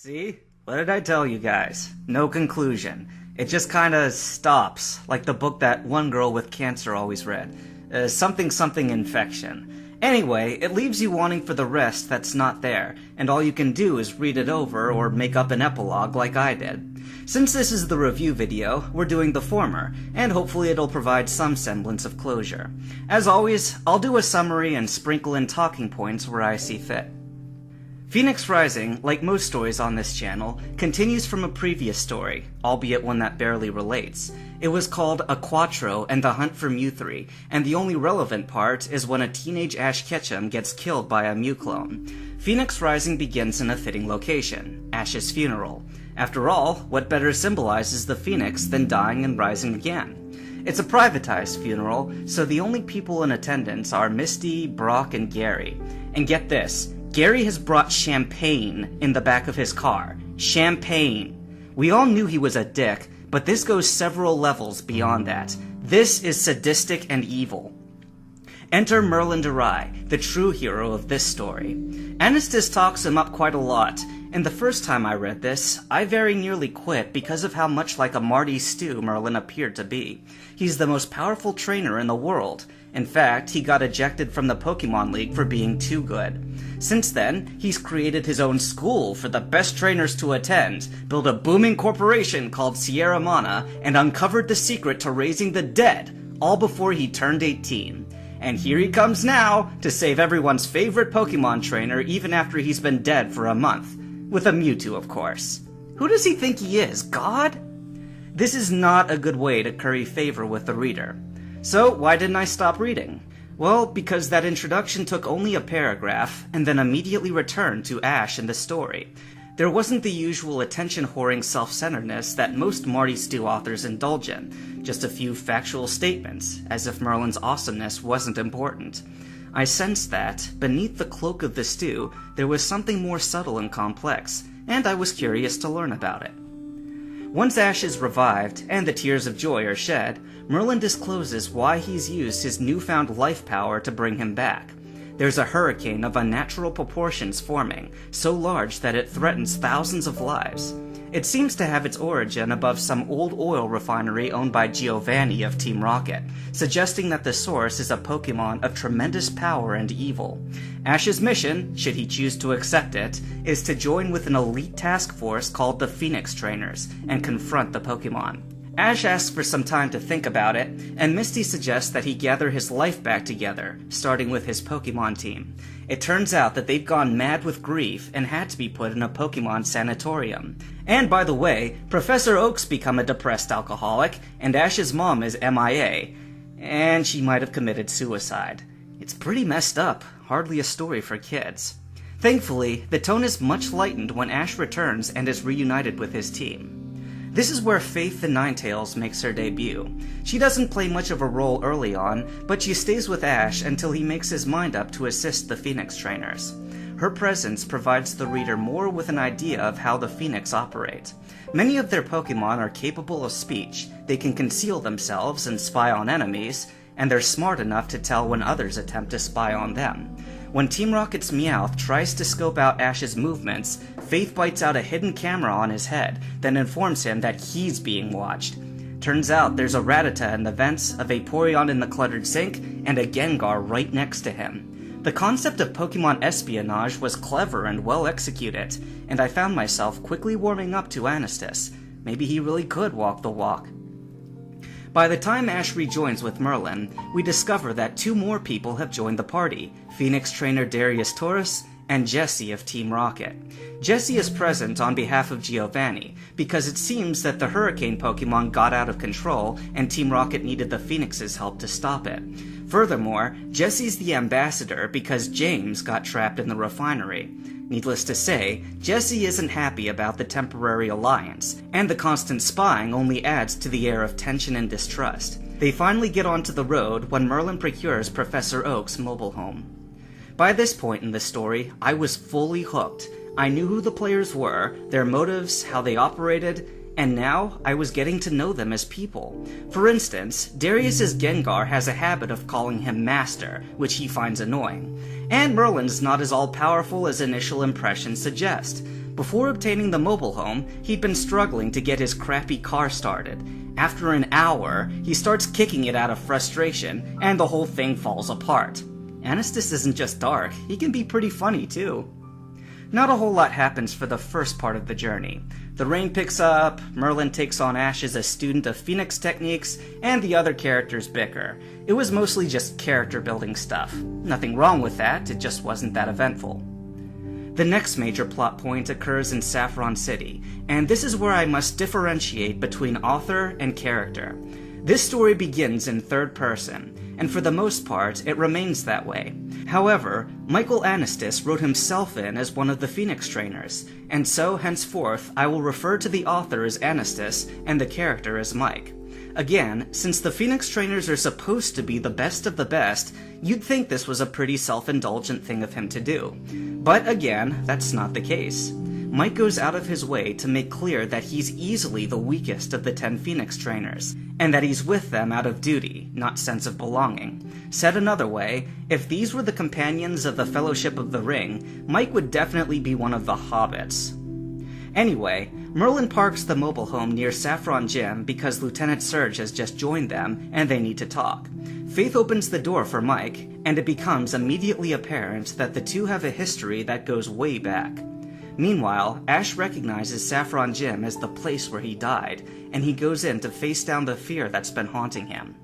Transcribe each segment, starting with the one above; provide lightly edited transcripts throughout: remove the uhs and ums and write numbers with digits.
See? What did I tell you guys? No conclusion. It just kinda stops, like the book that one girl with cancer always read. Something something infection. Anyway, it leaves you wanting for the rest that's not there, and all you can do is read it over or make up an epilogue like I did. Since this is the review video, we're doing the former, and hopefully it'll provide some semblance of closure. As always, I'll do a summary and sprinkle in talking points where I see fit. Phoenix Rising, like most stories on this channel, continues from a previous story, albeit one that barely relates. It was called A Quattro and the Hunt for Mew 3, and the only relevant part is when a teenage Ash Ketchum gets killed by a Mew clone. Phoenix Rising begins in a fitting location, Ash's funeral. After all, what better symbolizes the Phoenix than dying and rising again? It's a privatized funeral, so the only people in attendance are Misty, Brock, and Gary. And get this, Gary has brought champagne in the back of his car. Champagne. We all knew he was a dick, but this goes several levels beyond that. This is sadistic and evil. Enter Merlin Durai, the true hero of this story. Anastas talks him up quite a lot, and the first time I read this, I very nearly quit because of how much like a Marty Stew Merlin appeared to be. He's the most powerful trainer in the world. In fact, he got ejected from the Pokemon League for being too good. Since then, he's created his own school for the best trainers to attend, built a booming corporation called Sierra Mana, and uncovered the secret to raising the dead, all before he turned 18. And here he comes now, to save everyone's favorite Pokemon trainer even after he's been dead for a month. With a Mewtwo, of course. Who does he think he is, God? This is not a good way to curry favor with the reader. So, why didn't I stop reading? Well, because that introduction took only a paragraph, and then immediately returned to Ash and the story. There wasn't the usual attention-whoring self-centeredness that most Marty Stew authors indulge in, just a few factual statements, as if Merlin's awesomeness wasn't important. I sensed that, beneath the cloak of the stew, there was something more subtle and complex, and I was curious to learn about it. Once Ash is revived, and the tears of joy are shed, Merlin discloses why he's used his newfound life power to bring him back. There's a hurricane of unnatural proportions forming, so large that it threatens thousands of lives. It seems to have its origin above some old oil refinery owned by Giovanni of Team Rocket, suggesting that the source is a Pokemon of tremendous power and evil. Ash's mission, should he choose to accept it, is to join with an elite task force called the Phoenix Trainers and confront the Pokemon. Ash asks for some time to think about it, and Misty suggests that he gather his life back together, starting with his Pokemon team. It turns out that they've gone mad with grief and had to be put in a Pokemon sanatorium. And by the way, Professor Oak's become a depressed alcoholic, and Ash's mom is MIA. And she might have committed suicide. It's pretty messed up, hardly a story for kids. Thankfully, the tone is much lightened when Ash returns and is reunited with his team. This is where Faith the Ninetales makes her debut. She doesn't play much of a role early on, but she stays with Ash until he makes his mind up to assist the Phoenix trainers. Her presence provides the reader more with an idea of how the Phoenix operate. Many of their Pokemon are capable of speech, they can conceal themselves and spy on enemies, and they're smart enough to tell when others attempt to spy on them. When Team Rocket's Meowth tries to scope out Ash's movements, Faith bites out a hidden camera on his head, then informs him that he's being watched. Turns out there's a Rattata in the vents, a Vaporeon in the cluttered sink, and a Gengar right next to him. The concept of Pokemon espionage was clever and well executed, and I found myself quickly warming up to Anastas. Maybe he really could walk the walk. By the time Ash rejoins with Merlin, we discover that two more people have joined the party, Phoenix trainer Darius Taurus and Jessie of Team Rocket. Jessie is present on behalf of Giovanni, because it seems that the Hurricane Pokemon got out of control and Team Rocket needed the Phoenix's help to stop it. Furthermore, Jessie's the ambassador because James got trapped in the refinery. Needless to say, Jessie isn't happy about the temporary alliance, and the constant spying only adds to the air of tension and distrust. They finally get onto the road when Merlin procures Professor Oak's mobile home. By this point in the story, I was fully hooked. I knew who the players were, their motives, how they operated, and now I was getting to know them as people. For instance, Darius's Gengar has a habit of calling him Master, which he finds annoying. And Merlin's not as all-powerful as initial impressions suggest. Before obtaining the mobile home, he'd been struggling to get his crappy car started. After an hour, he starts kicking it out of frustration, and the whole thing falls apart. Anastas isn't just dark, he can be pretty funny too. Not a whole lot happens for the first part of the journey. The rain picks up, Merlin takes on Ash as a student of Phoenix techniques, and the other characters bicker. It was mostly just character building stuff. Nothing wrong with that, it just wasn't that eventful. The next major plot point occurs in Saffron City, and this is where I must differentiate between author and character. This story begins in third person, and for the most part, it remains that way. However, Michael Anastas wrote himself in as one of the Phoenix trainers, and so henceforth I will refer to the author as Anastas and the character as Mike. Again, since the Phoenix trainers are supposed to be the best of the best, you'd think this was a pretty self-indulgent thing of him to do. But again, that's not the case. Mike goes out of his way to make clear that he's easily the weakest of the 10 Phoenix trainers, and that he's with them out of duty, not sense of belonging. Said another way, if these were the companions of the Fellowship of the Ring, Mike would definitely be one of the hobbits. Anyway, Merlin parks the mobile home near Saffron Gym because Lieutenant Surge has just joined them, and they need to talk. Faith opens the door for Mike, and it becomes immediately apparent that the two have a history that goes way back. Meanwhile, Ash recognizes Saffron Gym as the place where he died, and he goes in to face down the fear that's been haunting him.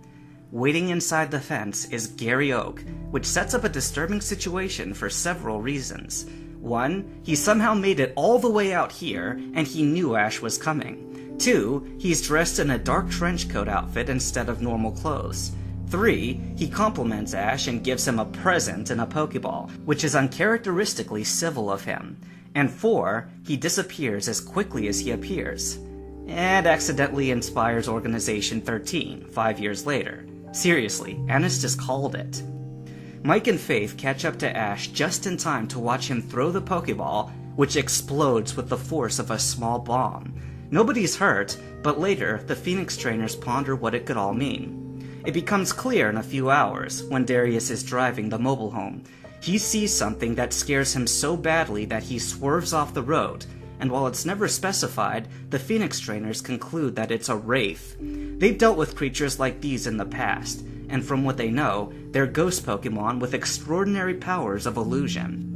Waiting inside the fence is Gary Oak, which sets up a disturbing situation for several reasons. One, he somehow made it all the way out here, and he knew Ash was coming. 2, he's dressed in a dark trench coat outfit instead of normal clothes. 3, he compliments Ash and gives him a present in a Pokeball, which is uncharacteristically civil of him. And 4, he disappears as quickly as he appears. And accidentally inspires Organization 13, 5 years later. Seriously, Anastas called it. Mike and Faith catch up to Ash just in time to watch him throw the Pokeball, which explodes with the force of a small bomb. Nobody's hurt, but later, the Phoenix trainers ponder what it could all mean. It becomes clear in a few hours, when Darius is driving the mobile home. He sees something that scares him so badly that he swerves off the road, and while it's never specified, the Phoenix trainers conclude that it's a wraith. They've dealt with creatures like these in the past, and from what they know, they're ghost Pokemon with extraordinary powers of illusion.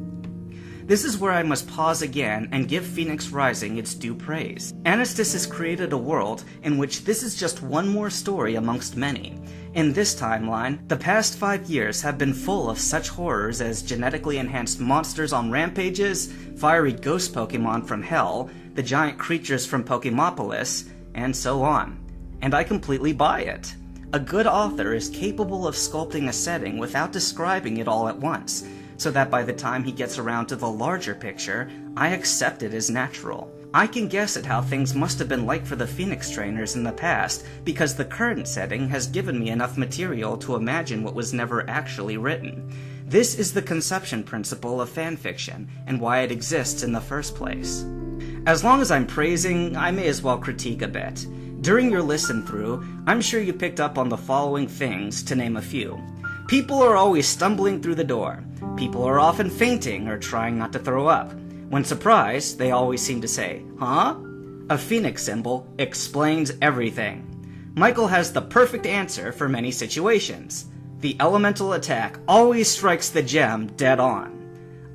This is where I must pause again and give Phoenix Rising its due praise. Anastas has created a world in which this is just one more story amongst many. In this timeline, the past 5 years have been full of such horrors as genetically enhanced monsters on rampages, fiery ghost Pokemon from hell, the giant creatures from Pokemopolis, and so on. And I completely buy it. A good author is capable of sculpting a setting without describing it all at once, so that by the time he gets around to the larger picture, I accept it as natural. I can guess at how things must have been like for the Phoenix trainers in the past, because the current setting has given me enough material to imagine what was never actually written. This is the conception principle of fanfiction, and why it exists in the first place. As long as I'm praising, I may as well critique a bit. During your listen through, I'm sure you picked up on the following things, to name a few. People are always stumbling through the door. People are often fainting or trying not to throw up. When surprised, they always seem to say, "Huh?" A phoenix symbol explains everything. Michael has the perfect answer for many situations. The elemental attack always strikes the gem dead on.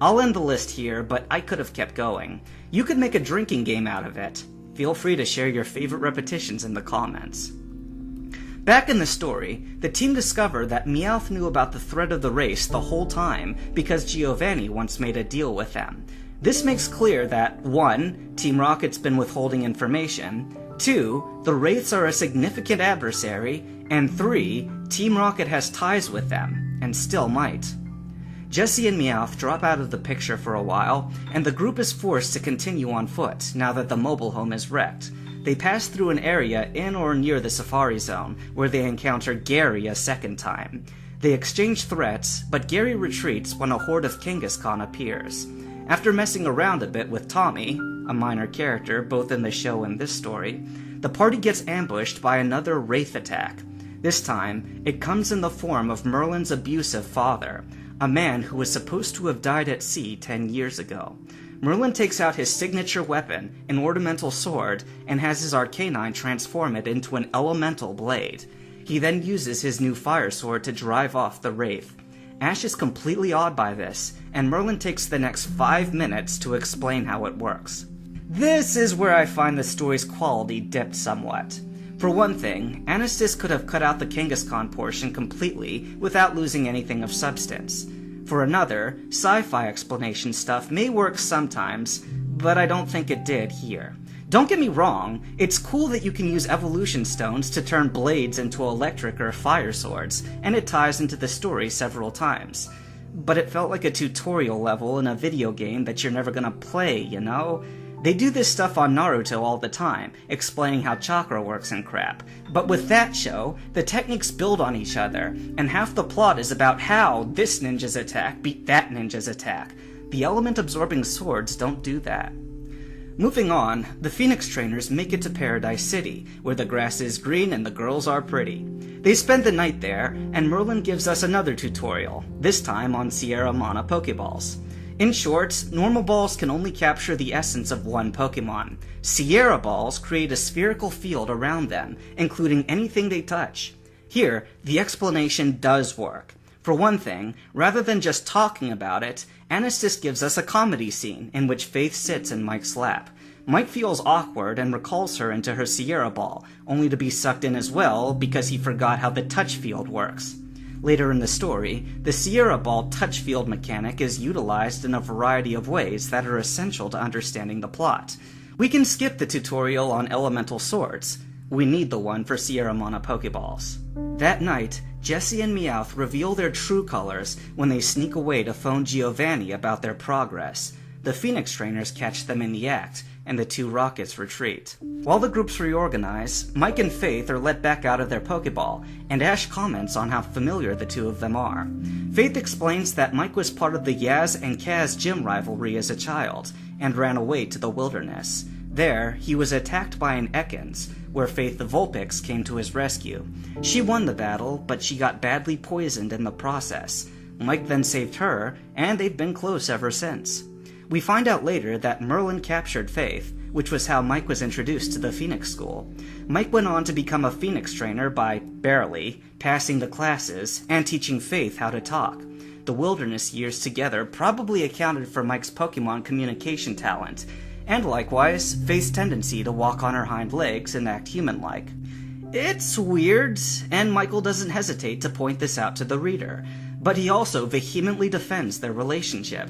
I'll end the list here, but I could have kept going. You could make a drinking game out of it. Feel free to share your favorite repetitions in the comments. Back in the story, the team discovered that Meowth knew about the threat of the race the whole time because Giovanni once made a deal with them. This makes clear that 1. Team Rocket's been withholding information, 2. The Wraiths are a significant adversary, and 3. Team Rocket has ties with them, and still might. Jessie and Meowth drop out of the picture for a while, and the group is forced to continue on foot now that the mobile home is wrecked. They pass through an area in or near the Safari Zone, where they encounter Gary a second time. They exchange threats, but Gary retreats when a horde of Kangaskhan appears. After messing around a bit with Tommy, a minor character both in the show and this story, the party gets ambushed by another Wraith attack. This time, it comes in the form of Merlin's abusive father, a man who was supposed to have died at sea 10 years ago. Merlin takes out his signature weapon, an ornamental sword, and has his Arcanine transform it into an elemental blade. He then uses his new fire sword to drive off the wraith. Ash is completely awed by this, and Merlin takes the next 5 minutes to explain how it works. This is where I find the story's quality dipped somewhat. For one thing, Anastas could have cut out the Kangaskhan portion completely without losing anything of substance. For another, sci-fi explanation stuff may work sometimes, but I don't think it did here. Don't get me wrong, it's cool that you can use evolution stones to turn blades into electric or fire swords, and it ties into the story several times. But it felt like a tutorial level in a video game that you're never gonna play, you know? They do this stuff on Naruto all the time, explaining how chakra works and crap. But with that show, the techniques build on each other, and half the plot is about how this ninja's attack beat that ninja's attack. The element-absorbing swords don't do that. Moving on, the Phoenix trainers make it to Paradise City, where the grass is green and the girls are pretty. They spend the night there, and Merlin gives us another tutorial, this time on Sierra Mana Pokeballs. In short, normal balls can only capture the essence of one Pokemon. Sierra balls create a spherical field around them, including anything they touch. Here, the explanation does work. For one thing, rather than just talking about it, Anastas gives us a comedy scene in which Faith sits in Mike's lap. Mike feels awkward and recalls her into her Sierra ball, only to be sucked in as well because he forgot how the touch field works. Later in the story, the Sierra ball touch field mechanic is utilized in a variety of ways that are essential to understanding the plot. We can skip the tutorial on elemental swords. We need the one for Sierra Mana Pokeballs. That night, Jessie and Meowth reveal their true colors when they sneak away to phone Giovanni about their progress. The Phoenix trainers catch them in the act, and the two rockets retreat. While the groups reorganize, Mike and Faith are let back out of their Pokeball, and Ash comments on how familiar the two of them are. Faith explains that Mike was part of the Yaz and Kaz gym rivalry as a child, and ran away to the wilderness. There, he was attacked by an Ekans, where Faith the Vulpix came to his rescue. She won the battle, but she got badly poisoned in the process. Mike then saved her, and they've been close ever since. We find out later that Merlin captured Faith, which was how Mike was introduced to the Phoenix School. Mike went on to become a Phoenix trainer by, barely, passing the classes and teaching Faith how to talk. The wilderness years together probably accounted for Mike's Pokemon communication talent, and likewise, Faith's tendency to walk on her hind legs and act human-like. It's weird, and Michael doesn't hesitate to point this out to the reader, but he also vehemently defends their relationship.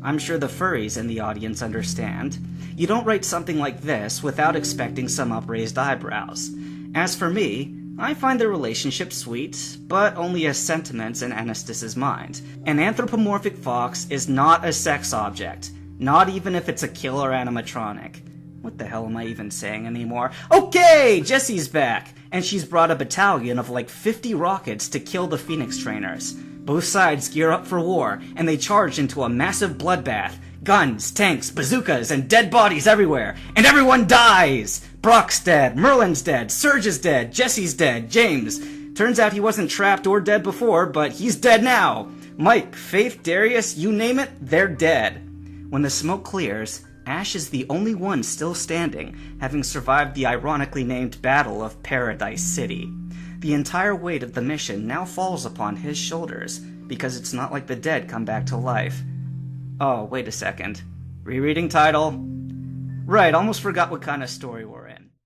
I'm sure the furries in the audience understand. You don't write something like this without expecting some upraised eyebrows. As for me, I find their relationship sweet, but only as sentiments in Anastas's mind. An anthropomorphic fox is not a sex object, not even if it's a killer animatronic. What the hell am I even saying anymore? Okay, Jessie's back, and she's brought a battalion of like 50 rockets to kill the Phoenix trainers. Both sides gear up for war, and they charge into a massive bloodbath. Guns, tanks, bazookas, and dead bodies everywhere, and everyone dies! Brock's dead, Merlin's dead, Surge is dead, Jessie's dead, James. Turns out he wasn't trapped or dead before, but he's dead now. Mike, Faith, Darius, you name it, they're dead. When the smoke clears, Ash is the only one still standing, having survived the ironically named Battle of Paradise City. The entire weight of the mission now falls upon his shoulders, because it's not like the dead come back to life. Oh, wait a second. Rereading title? Right, almost forgot what kind of story we're in.